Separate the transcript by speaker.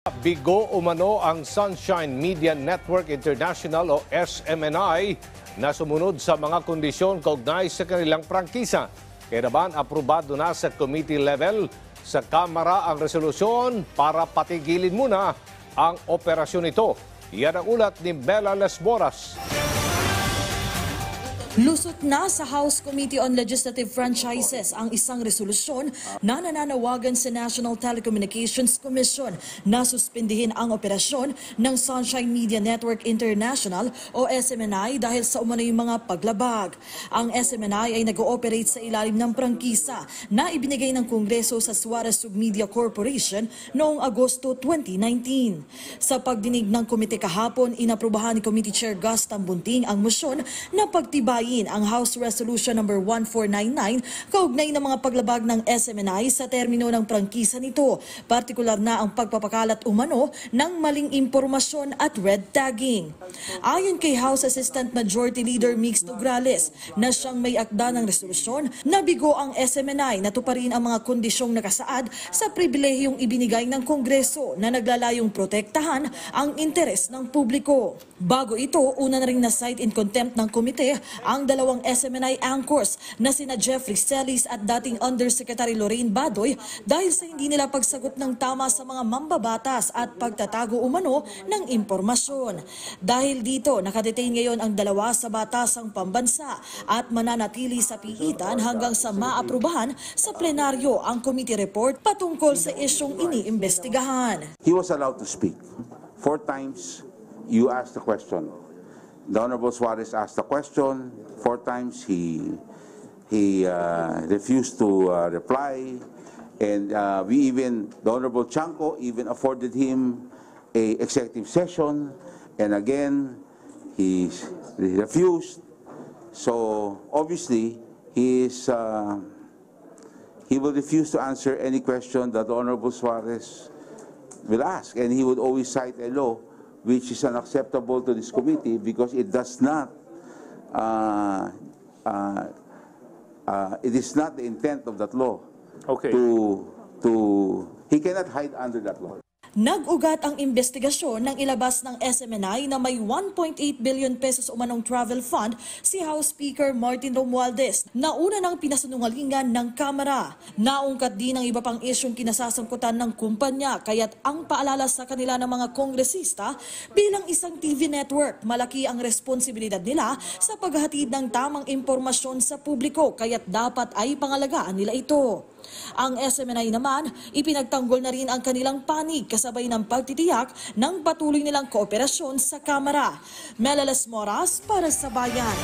Speaker 1: Bigo umano ang Sunshine Media Network International o SMNI na sumunod sa mga kondisyon kaugnay sa kanilang prangkisa. Kaya naman aprobado na sa committee level sa Kamara ang resolusyon para patigilin muna ang operasyon ito. Yan ang ulat ni Bella Lesboras.
Speaker 2: Lusot na sa House Committee on Legislative Franchises ang isang resolusyon na nananawagan sa National Telecommunications Commission na suspindihin ang operasyon ng Sunshine Media Network International o SMNI dahil sa umano'y mga paglabag. Ang SMNI ay nag-ooperate sa ilalim ng prangkisa na ibinigay ng Kongreso sa Suarez Submedia Corporation noong Agosto 2019. Sa pagdinig ng komite kahapon, inaprubahan ni Committee Chair Gus Tambunting ang motion na pagtibayin ang House Resolution No. 1499 kaugnay ng mga paglabag ng SMNI sa termino ng prangkisa nito, partikular na ang pagpapakalat umano ng maling impormasyon at red tagging. Ayon kay House Assistant Majority Leader Mix Nograles na siyang may akda ng resolusyon, nabigo ang SMNI na tuparin ang mga kondisyong nakasaad sa pribilehiyong ibinigay ng Kongreso na naglalayong protektahan ang interes ng publiko. Bago ito, una na ring na-cite in contempt ng komite ang dalawang SMNI anchors na sina Jeffrey Celis at dating Undersecretary Lorraine Badoy dahil sa hindi nila pagsagot ng tama sa mga mambabatas at pagtatago umano ng impormasyon. Dahil dito, nakadetain ngayon ang dalawa sa batasang pambansa at mananatili sa piitan hanggang sa maaprubahan sa plenaryo ang committee report patungkol sa isyong iniimbestigahan.
Speaker 3: He was allowed to speak. 4 times you asked the question. The Honorable Suarez asked the question 4 times. He refused to reply, and the Honorable Chanco even afforded him a executive session, and again he refused. So obviously he will refuse to answer any question that the Honorable Suarez will ask, and he would always cite a law which is unacceptable to this committee because it does not, it is not the intent of that law.
Speaker 1: Okay.
Speaker 3: He cannot hide under that law.
Speaker 2: Nag-ugat ang investigasyon ng ilabas ng SMNI na may 1.8 billion pesos umanong travel fund si House Speaker Martin Romualdez na una ng pinasinungalingan ng Kamara. Naungkat din ang iba pang isyong kinasasangkutan ng kumpanya kaya't ang paalala sa kanila ng mga kongresista bilang isang TV network, malaki ang responsibilidad nila sa paghatid ng tamang impormasyon sa publiko kaya't dapat ay pangalagaan nila ito. Ang SMNI naman, ipinagtanggol na rin ang kanilang panig kasabay ng pagtitiyak ng patuloy nilang kooperasyon sa Kamara. Mela Lesboras para sa Bayan.